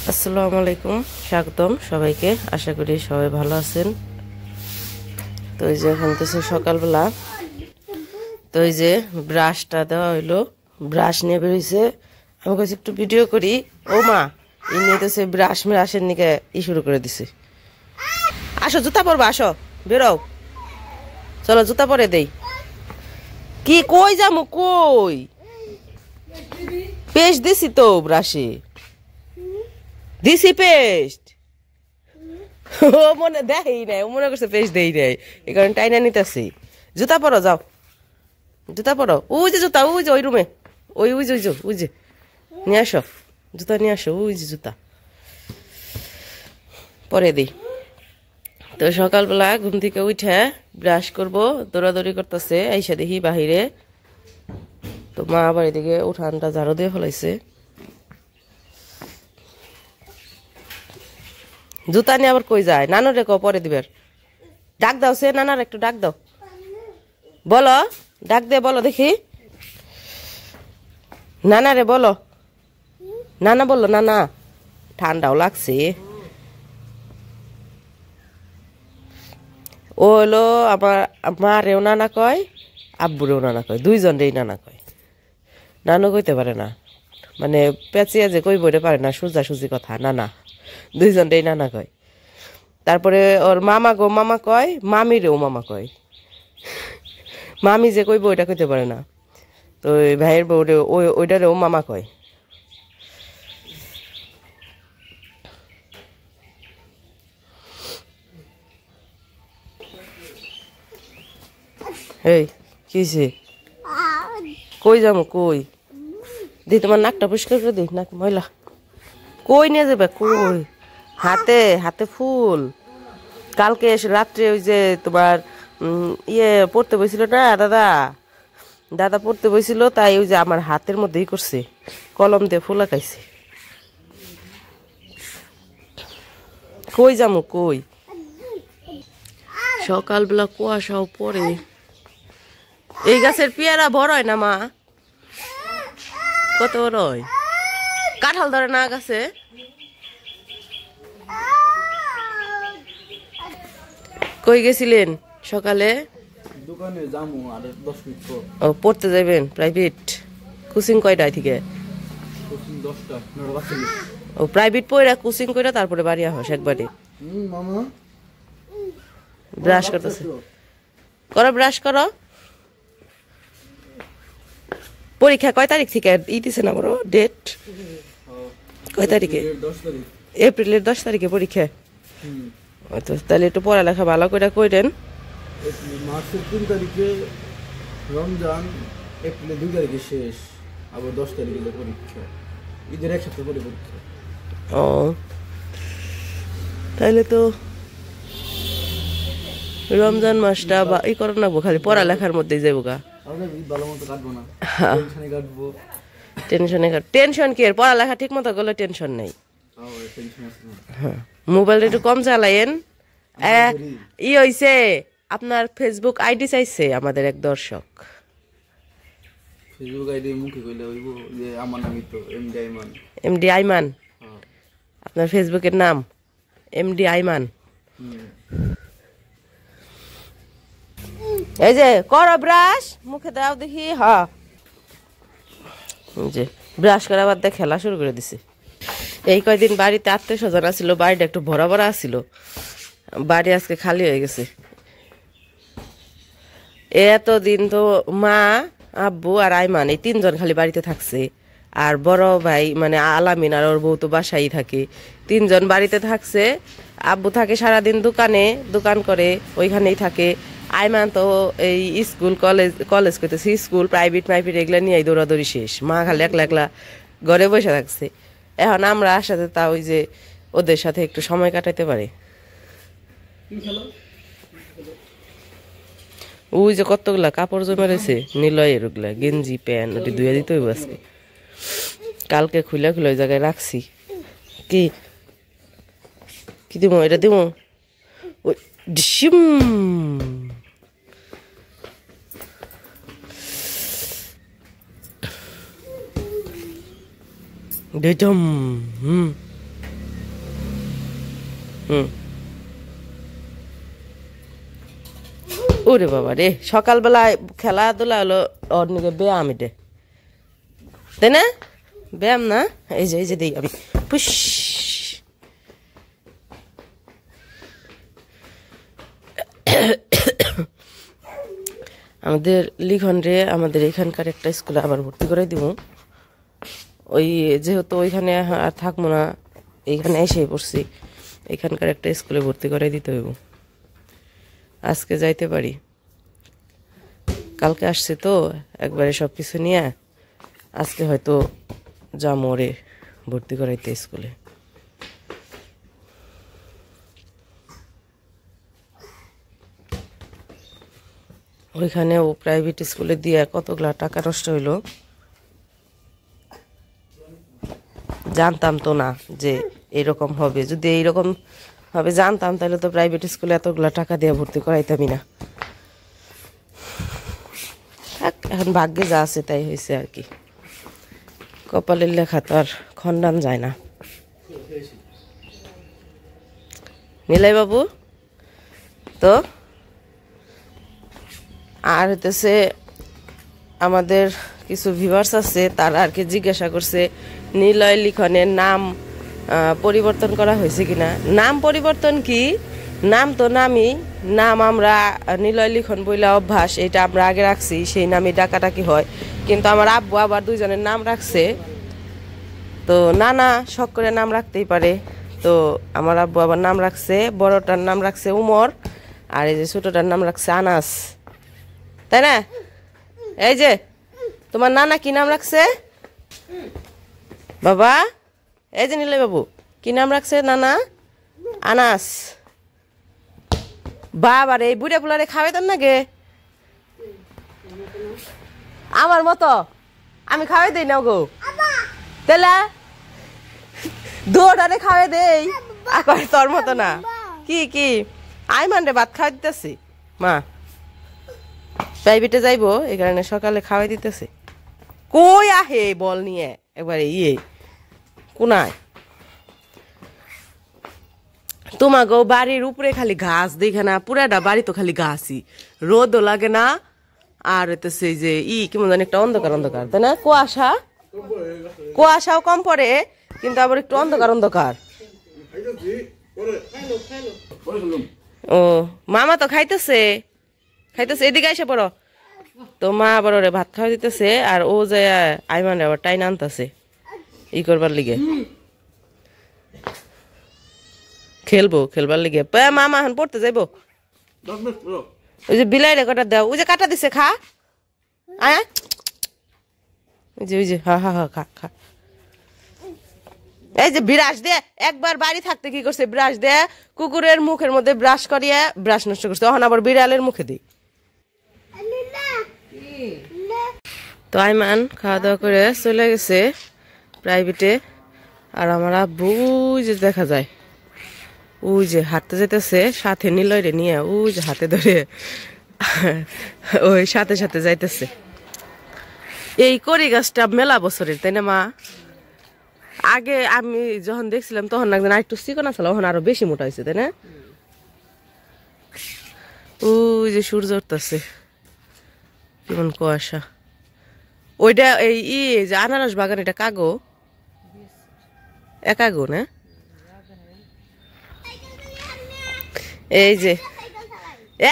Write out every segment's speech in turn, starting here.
আসসালামু আলাইকুম, স্বাগতম সবাইকে। আশা করি সবাই ভালো আছেন। তো এই যে এখন তো সকালবেলা, তো এই যে ব্রাশটা দেওয়া হইলো, ব্রাশ নিয়ে বেরোইছে। আমি কাছে একটু ভিডিও করি। ও মা, ই নিয়ে তো সে ব্রাশের নিকে শুরু করে দিছে। আসো, জুতা পরবা, আসো, বেরো, চলো জুতা পরে দেই। কি কই যামু, কই পেস্ট দিছি তো ব্রাশে, দিছি পেস্ট। ও মনে দেই নাই, ও মনে করছে পেস্ট দেই নাই, এই কারণে টাইনা নিতেছি। জুতা পরো, যাও জুতা পরো। ওই যে জুতা, ওই যে ওই রুমে, ওই যে নিয়ে আসো, জুতা নিয়ে আসো, ওই যে জুতা পরে দিই। তো সকালবেলা ঘুম থেকে উঠে ব্রাশ করব, দৌড়াদৌড়ি করতেছে। আইসা দেখি বাহিরে তো মা বাড়ি থেকে উঠানটা ঝাড়ু দিয়ে ফেলাইছে। জুতা নিয়ে আবার কই যায়? নানুর রেখো, পরে দিবের। ডাক দাও, সে নানার একটু ডাক দাও, বলো, ডাক দে, বলো দেখি, নানা রে বলো, নানা বললো, নানা। ঠান্ডাও লাগছে। ও হলো আমার মারেও নানা কয়, আব্বুরেও নানা কয়, দুইজনেই নানা কয়। নানু কইতে পারে না, মানে পেঁচিয়া যে কই বইতে পারে না, সোজাসুজি কথা, নানা, দুইজনেই নানা কয়। তারপরে ওর মামা গো মামা কয়, মামিরেও মামা কয়। মামি যে কইব ওইটা কইতে পারে না, তো ওই ভাইয়ের বউরে ওইটারেও মামা কয়। এই কিছে, কই যাবো, কই দি, তোমার নাকটা পরিষ্কার করে দিই, নাক ময়লা। কই নিয়ে যাবে, কই? হাতে হাতে ফুল। কালকে এসে রাত্রে ওই যে তোমার পড়তে বসছিল না, দাদা দাদা পড়তে বসছিল, তাই ওই যে আমার হাতের মধ্যেই করছে, কলম দিয়ে ফুল আঁকাইছে। কই যামু, কই? সকালবেলা কুয়াশাও পড়ে। এই গাছের পেয়ারা বড় হয় না মা? কত বড় হয়? কাঁঠাল ধরে না গাছে? কই গেছিলেন সকালে? দোকানে যামু আর 10 মিনিট পর। ও, পড়তে যাবেন প্রাইভেট? কোচিং কয়টায় থেকে? কোচিং 10টা 9:45। ও, প্রাইভেট পড়া কোচিং কইরা তারপরে বাড়ি আস একবারে? মামা ব্রাশ করতেছে, করো, ব্রাশ করো। পরীক্ষা কয় তারিখ থেকে দিছে না, বড় ডেট কয় তারিখে? 10 তারিখ। এপ্রিলের 10 তারিখে পরীক্ষা। তো তাহলে একটু পড়ালেখা ভালো করে কইরেন। মার্চের 3 তারিখে রমজান, এপ্রিলের 2 তারিখে শেষ, আবার 10 তারিখে পরীক্ষা। ঈদের এক সপ্তাহ পরে পরীক্ষা। ও, তাহলে তো রমজান মাসটা বা ই করো না, খালি পড়ালেখার মধ্যেই যাবো গা। আমরা ঈদ ভালো মতো কাটবো না, টেনশনে কাটবো। টেনশন কি? আর পড়ালেখা ঠিক মতো করলে টেনশন নেই। টেনশন আছে না। হ্যাঁ, মোবাইলটা একটু কম চালায়েন। ই হইছে, আপনার ফেসবুক আইডি চাইছে আমাদের এক দর্শক। ফেসবুক আইডি মুখে কইলে হইব যে আমার নামই তো এমডি আইমান। এমডি আইমান? আপনার ফেসবুকের নাম এমডি আইমান? এই যে করো ব্রাশ, মুখে দাও দেখি। হ্যাঁ, যে ব্রাশ করা বাদ দিয়ে খেলা শুরু করে দিছে। এই কয়দিন বাড়িতে আত্মীয় স্বজন আসছিল, বাড়িটা একটু ভরা ভরা আসছিল, বাড়ি আজকে খালি হয়ে গেছে। এতদিন তো মা, আব্বু আর আইমান এই 3 জন খালি বাড়িতে থাকছে, আর বড় ভাই মানে আলামিন আর ওর বউ তো বাসায় থাকে। 3 জন বাড়িতে থাকছে। আব্বু থাকে সারাদিন দোকানে, দোকান করে, ওইখানেই থাকে। আইমান তো এই স্কুল কলেজ করতেছে, স্কুল প্রাইভেট এগুলো নিয়ে দৌড়াদৌড়ি শেষ। মা খালি একলা একলা ঘরে বসে থাকছে। এখন আমরা আসাতে তা ওই যে ওদের সাথে একটু সময় কাটাইতে পারে। ওই যে কতগুলা কাপড় জমে রয়েছে, নিলয়ের ওগুলা গেঞ্জি প্যান্ট, ওটি ধুয়ে দিতে হইব আজকে। কালকে খুলে ওই জায়গায় রাখছি। কি কি দিব? এটা দিব ওই ডিসিম। দিতাম। ওরে বাবা রে, সকালবেলায় খেলাধুলা হলো ওর নিকে ব্যায়াম, এটা তাই না? ব্যায়াম না? এই যে দিই আমি পুশ। আমাদের লিখন রে আমাদের এখানকার একটা স্কুলে আবার ভর্তি করে দিব। ওই যেহেতু ওইখানে আর থাকবো না, এইখানে এসে পড়ছি, এখানকার একটা স্কুলে ভর্তি করে দিতে হইব। আজকে যাইতে পারি, কালকে আসছে তো একবারে সব কিছু নিয়ে, আজকে হয়তো যাবো ওরে ভর্তি করাইতে স্কুলে। ওইখানে ও প্রাইভেট স্কুলে দিয়ে কতগুলা টাকা নষ্ট হইলো। জানতাম তো না যে এরকম হবে, যদি এইরকম ভাবে জানতাম তাহলে তো প্রাইভেট স্কুলে এতগুলা টাকা দিয়ে ভর্তি করাইতামই না। এখন ভাগ্যে যা আছে তাই হয়েছে আর কি, কপালের লেখা তো আর খণ্ডান যায় না। নিলাই বাবু তো আর হইতেছে আমাদের কিছু ভিউয়ার্স আছে, তারা আর কি জিজ্ঞাসা করছে নিলয় লিখনের নাম পরিবর্তন করা হয়েছে কিনা। নাম পরিবর্তন কি, নাম তো নামই, নাম আমরা নিলয় লিখন বইলা অভ্যাস, এটা আমরা আগে রাখছি, সেই নামে ডাকাডাকি হয়। কিন্তু আমার আব্বু আবার দুইজনের নাম রাখছে, তো নানা শখ করে নাম রাখতেই পারে। তো আমার আব্বু আবার নাম রাখছে, বড়টার নাম রাখছে উমর, আর এই যে ছোটটার নাম রাখছে আনাস, তাই না? এই যে তোমার নানা কি নাম রাখছে বাবা? এই যে নিলয় বাবু কি নাম রাখছে নানা? আনাস। বাবার এই বুড়ে পুলারে খাওয়াইতাম না গে আমার মতো, আমি খাওয়াই দেই না গো, তাহলে দৌড়ারে খাওয়াই দেই, আর তোর মতো না। কি আইমান রে ভাত খাওয়াই দিতেছি, মা প্রাইভেটে যাইবো এই কারণে সকালে খাওয়াই দিতেছে। কই আহে বল নিয়ে একবারে কোনায় তোমাকে বাড়ির উপরে খালি ঘাস দেখে না, পুরাটা বাড়ি তো খালি ঘাসই, রোদও লাগে না, আর হইতেছে যে কেমন জানি একটা অন্ধকার অন্ধকার, তাই না? কুয়াশাও কম পড়ে, কিন্তু আবার একটু অন্ধকার। ও মামা তো খাইতেছে, এদিকে এসে পড়ো। তো মা আবার ওরে ভাত খাওয়া দিতেছে, আর ও যে আইমানে আবার টাইন আনতেছে করবার লিগে, খেলবার লিগে। মামা এখন পড়তে যাইবো। ওই যে বিলাই রে কটা দাও, ওই যে কাটা দিছে, খা আয়, ওই যে হা খা। এই যে ব্রাশ দিয়ে একবার বাড়ি থাকতে কি করছে, ব্রাশ দিয়ে কুকুরের মুখের মধ্যে ব্রাশ করিয়ে ব্রাশ নষ্ট করছে, তখন আবার বিড়ালের মুখে দিই। তো আইমান খাওয়া দাওয়া করে চলে গেছে প্রাইভেটে, আর আমার আব্বু যে দেখা যায় ওই যে হাঁটতে যেতেছে, সাথে নিলয় রে নিয়ে ওই যে হাতে ধরে ওই সাথে যাইতেছে। এই করি গাছটা মেলা বছরের, তাই না মা? আগে আমি যখন দেখছিলাম তখন একদিন একটু চিকনা ছিল, তখন আরো বেশি মোটা হয়েছে, তাই না? ওই যে সূর্য উঠতেছে, কেমন কুয়াশা। ওইটা এই যে আনারস বাগান, এটা কাগো একাগো না? এই যে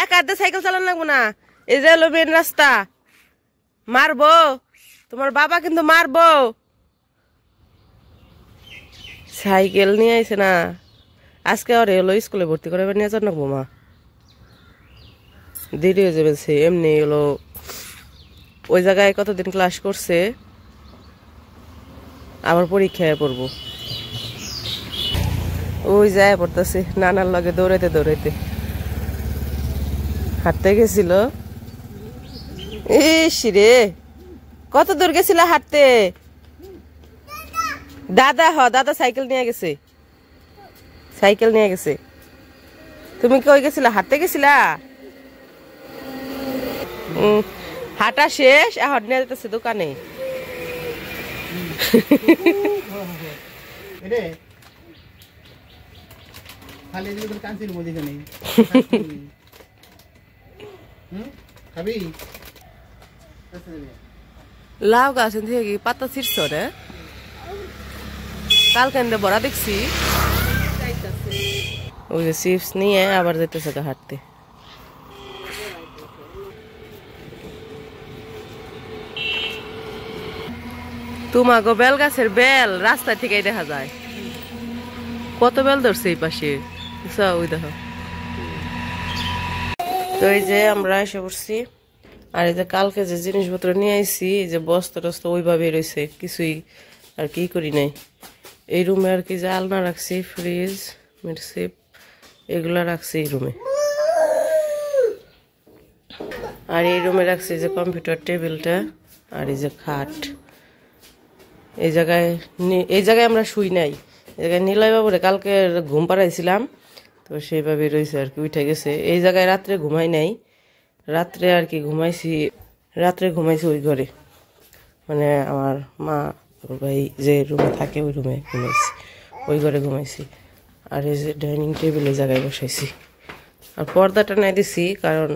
এক আধে সাইকেল চালানো লাগবো না, এই যে হলো মেন রাস্তা, মারবো তোমার বাবা, কিন্তু মারবো। সাইকেল নিয়ে আইছে না আজকে, আর এলো স্কুলে ভর্তি করে নিয়ে যান নাকবো মা, দেরি হয়ে যাবে। এমনি হলো ওই জায়গায় কতদিন ক্লাস করছে, আবার পরীক্ষায় পড়বো। ওই যায় পড়তেছে নানার লগে দৌড়াইতে হাঁটতে গেছিল। ইস রে, কত দূর গেছিল হাঁটতে? দাদা সাইকেল নিয়ে গেছে। তুমি কই গেছিলা? হাঁটতে গেছিলা? হাঁটা শেষ, এখন নিয়ে যেতেছে দোকানে। খালি দিলে তোর কাঞ্চির মধ্যে জানি খাবি লাউ গাছ থেকে কি পাতা ছিড়ছ রে কালকে বড়া দেখছি ওই যে চিপস নিয়ে আবার যেতেছে হাঁটতে তোমাগো বেল গাছের বেল রাস্তা থেকেই দেখা যায় কত বেল ধরছে এই পাশে ওই দেখো তো এই যে আমরা এসে পড়ছি আর এই যে কালকে যে জিনিসপত্র নিয়ে আইছি এই যে বস্তা টস্তা ওইভাবে রয়েছে কিছুই আর কি করি নাই এই রুমে আর কি যে আলনা রাখছি ফ্রিজ মিক্সিপ এগুলা রাখছি এই রুমে আর এই রুমে রাখছি যে কম্পিউটার টেবিলটা আর এই যে খাট এই জায়গায় আমরা শুই নাই এই জায়গায় নিলয় বাবুরে কালকে ঘুম পাড়াইছিলাম তো সেইভাবে রয়েছে আর কি উঠে গেছে এই জায়গায় রাত্রে ঘুমাই নাই রাত্রে আর কি ঘুমাইছি ওই ঘরে মানে আমার মা ভাই যে রুমে থাকে ওই রুমে ঘুমাইছি ওই ঘরে ঘুমাইছি আর এই যে ডাইনিং টেবিলে জায়গায় বসাইছি আর পর্দাটা নাই দিছি কারণ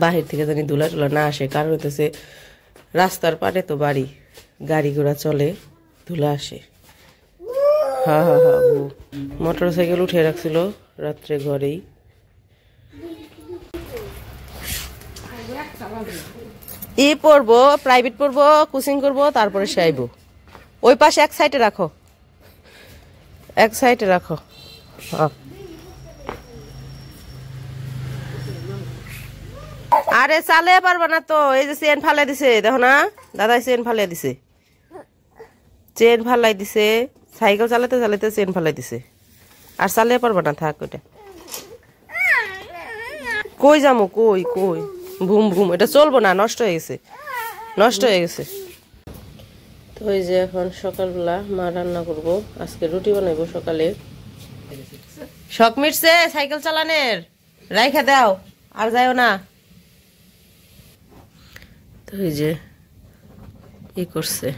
বাহির থেকে জানি ধুলা টুলা না আসে কারণ হইতেছে রাস্তার পাড়ে তো বাড়ি গাড়ি ঘোড়া চলে ধুলা আসে হ্যাঁ মোটর সাইকেল উঠে রাখছিল রাত্রে ঘরেই পড়বো প্রাইভেট পড়বো কোচিং করবো তারপরে সে আইবো ওই পাশে এক সাইডে রাখো হ্যাঁ আরে চালে পারবা না তো এই যে চেন ফালাই দিছে দেখো না দাদাই চেন ফালাই দিছে সাইকেল চালাতে চেন ফালাই দিছে আর চালে পারবা না থাক ওটা কই যামু কই ভুম ভুম এটা চলবো না নষ্ট হয়ে গেছে তো এই যে এখন সকালবেলা মা রান্না করবো আজকে রুটি বানাইবো সকালে শখ মিটছে সাইকেল চালানের রাইখা দাও আর যাও না তো এই যে ই করছে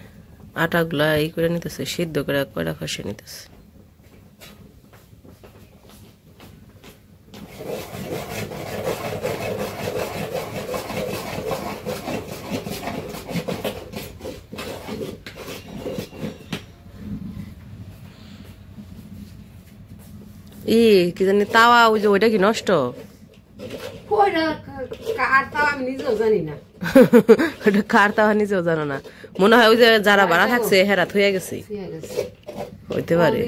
আটাগুলা ই করে নিতেছে সিদ্ধ করে কয়টা খসে নিতেছে কি জানি তাওয়া ওই যে ওইটা কি নষ্ট কার তাওয়া নিজেও জানো না মনে হয় ওই যে যারা ভাড়া থাকছে হেরা থইয়া গেছে হইতে পারে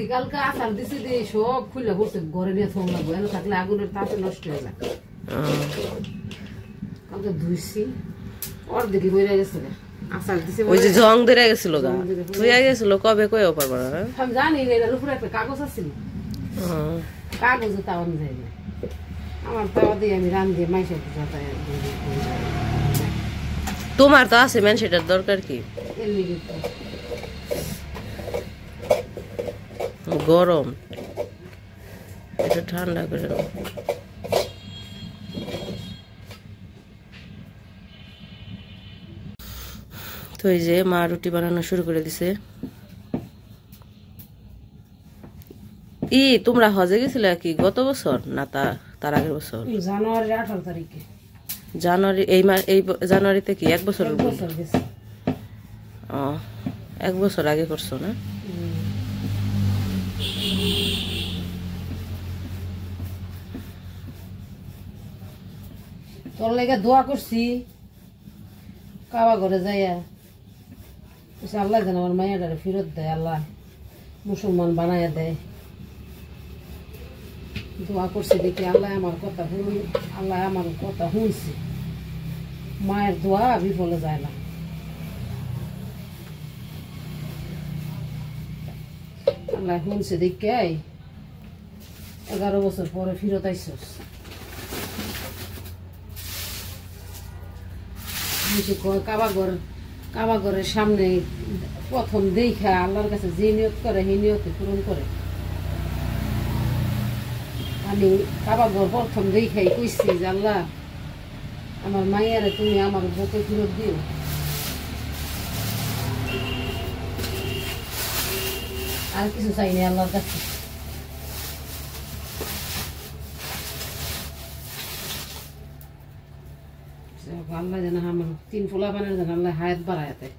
ওই যে জং ধরে গেছিল গা থইয়া গেছিল কবে কয়েও পারবো না জানি কাগজ আছিল কাগজ তাওয়া যায় না আমার তাওয়া দিয়ে আমি রান্ধি মাইসে তোমার তো আছে মেন সেটার দরকার কি গরম এটা ঠান্ডা করে তো এই যে মা রুটি বানানো শুরু করে দিছে তোমরা হজে গেছিলে কি গত বছর না তার আগের বছর জানুয়ারির 18 তারিখে এই জানুয়ারিতে কি এক বছর এক বছর আগে করছো না তোর লেগে দোয়া করছি কাবা ঘরে যাইয়া আল্লাহ যেন আমার মায়ের ফেরত দেয় আল্লাহ মুসলমান বানাইয়া দেয় দোয়া করছি দেখি আল্লাহ আমার কথা শুনছি মায়ের দোয়া বিফলে যায় না আল্লাহ শুনছে দেখে 11 বছর পরে ফেরত আইসস কাবা ঘরের সামনে প্রথম দেখা আল্লাহর কাছে যে নিয়ত করে সেই নিয়তে পূরণ করে আমি কাবা ঘর প্রথম দেখাই কইছি যে আল্লাহ আমার মায়ের তুমি আমার বুকে ফেরত দিও আর কিছু চাইনি আল্লাহর কাছে আল্লাহ যেন আমার 3 পোলা বানের যেন আল্লাহ হায়াত বাড়ায় দেয়।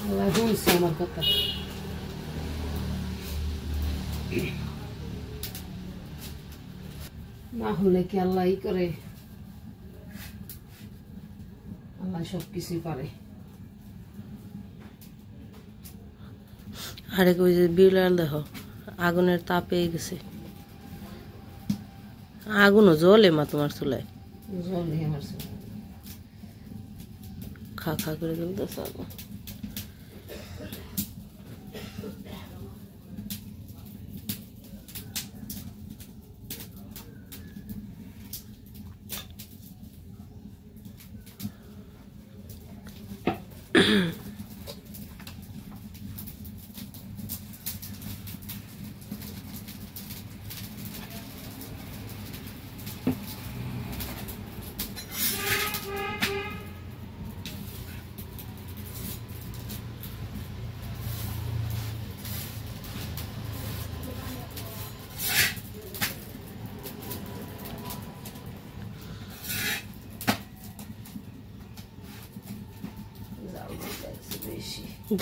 আল্লাহ শুনছে আমার কথা। না হলে কি আল্লাহ ই করে? আল্লাহ সব কিছুই পারে। আরেক ওই যে বিড়াল দেখো আগুনের তাপে গেছে, আগুনও জ্বলে মা তোমার চুলায়, জল নিয়ে মারছে। খা খা করে জ্বলতেছে আগুন।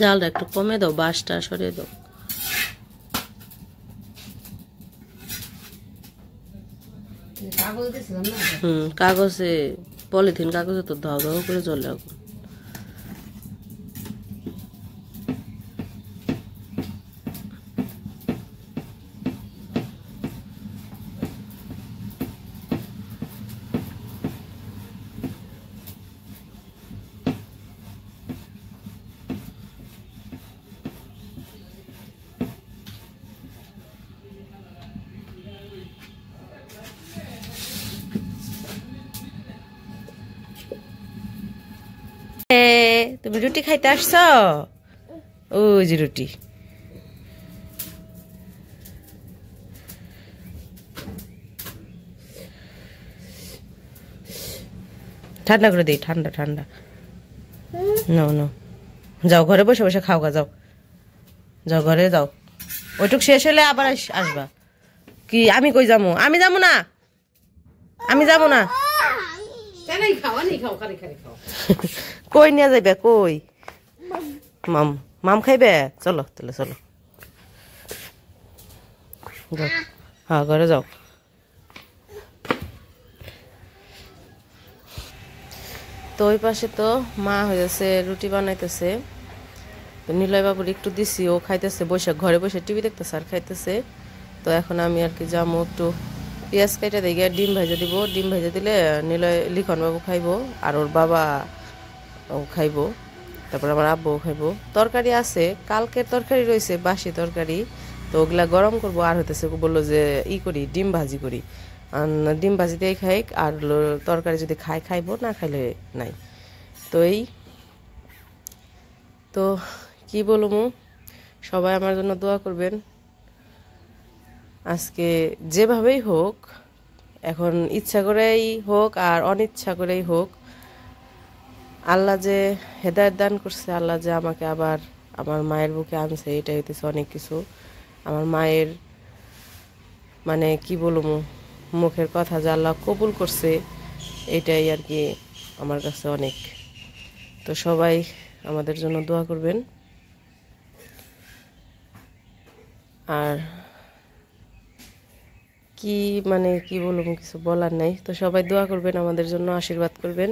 জালটা একটু কমে দাও, বাঁশটা সরিয়ে দাও। কাগজ দিয়েছিলাম না, কাগজে পলিথিন কাগজে তো ধাও ধাও করে জ্বলে আগুন। তুমি রুটি খাইতে আসছ? ওই যে রুটি। ঠান্ডা করে দিই, ঠান্ডা ঠান্ডা। নাও নাও, যাও ঘরে বসে বসে খাও গা, যাও যাও ঘরে যাও। ওইটুক শেষ হলে আবার আসবা। কি আমি কই যাবো? আমি যাবো না, আমি যাবো না। কই নিয়ে যাইবে? কই মাম মাম খাইবে? চলো তাহলে চলো, যাও। হ্যাঁ ঘরে যাও। তো ওই পাশে তো মা হয়েছে রুটি বানাইতেছে, তো নিলয় বাবুর একটু দিছি, ও খাইতেছে বসে, ঘরে বসে টিভি দেখতেছে আর খাইতেছে। তো এখন আমি আর কি যাবো একটু পেঁয়াজ কেটে দিয়ে গিয়ে ডিম ভেজে দিব। ডিম ভেজে দিলে নিলয় লিখন বাবু খাইবো, আর ওর বাবা খাইবো, তারপর আমার আব্বুও খাইবো। তরকারি আছে, কালকের তরকারি রয়েছে, বাসি তরকারি, তো ওগুলা গরম করবো। আর হইতেছে বললো যে ই করি, ডিম ভাজি করি, ডিম ভাজি দিয়ে খাই, আর তরকারি যদি খাইবো, না খাইলে নাই। তো এই তো কি বলবো, সবাই আমার জন্য দোয়া করবেন। আজকে যেভাবেই হোক, এখন ইচ্ছা করেই হোক আর অনিচ্ছা করেই হোক, আল্লাহ যে হেদায়েত দান করছে, আল্লাহ যে আমাকে আবার আমার মায়ের বুকে আনছে, এটা হইতেছে অনেক কিছু। আমার মায়ের মানে কি বলবো, মুখের কথা যে আল্লাহ কবুল করছে, এটাই আর কি আমার কাছে অনেক। তো সবাই আমাদের জন্য দোয়া করবেন। আর কি মানে কি বলবো, কিছু বলার নাই। তো সবাই দোয়া করবেন, আমাদের জন্য আশীর্বাদ করবেন।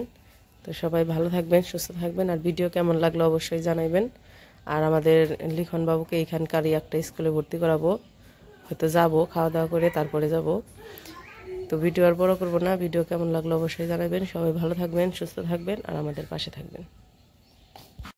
তো সবাই ভালো থাকবেন, সুস্থ থাকবেন। আর ভিডিও কেমন লাগলো অবশ্যই জানাইবেন। আর আমাদের লিখন বাবুকে এইখানকারই একটা স্কুলে ভর্তি করাবো, হয়তো যাবো, খাওয়া দাওয়া করে তারপরে যাব। তো ভিডিও আর বড় করবো না, ভিডিও কেমন লাগলো অবশ্যই জানাবেন। সবাই ভালো থাকবেন, সুস্থ থাকবেন, আর আমাদের পাশে থাকবেন।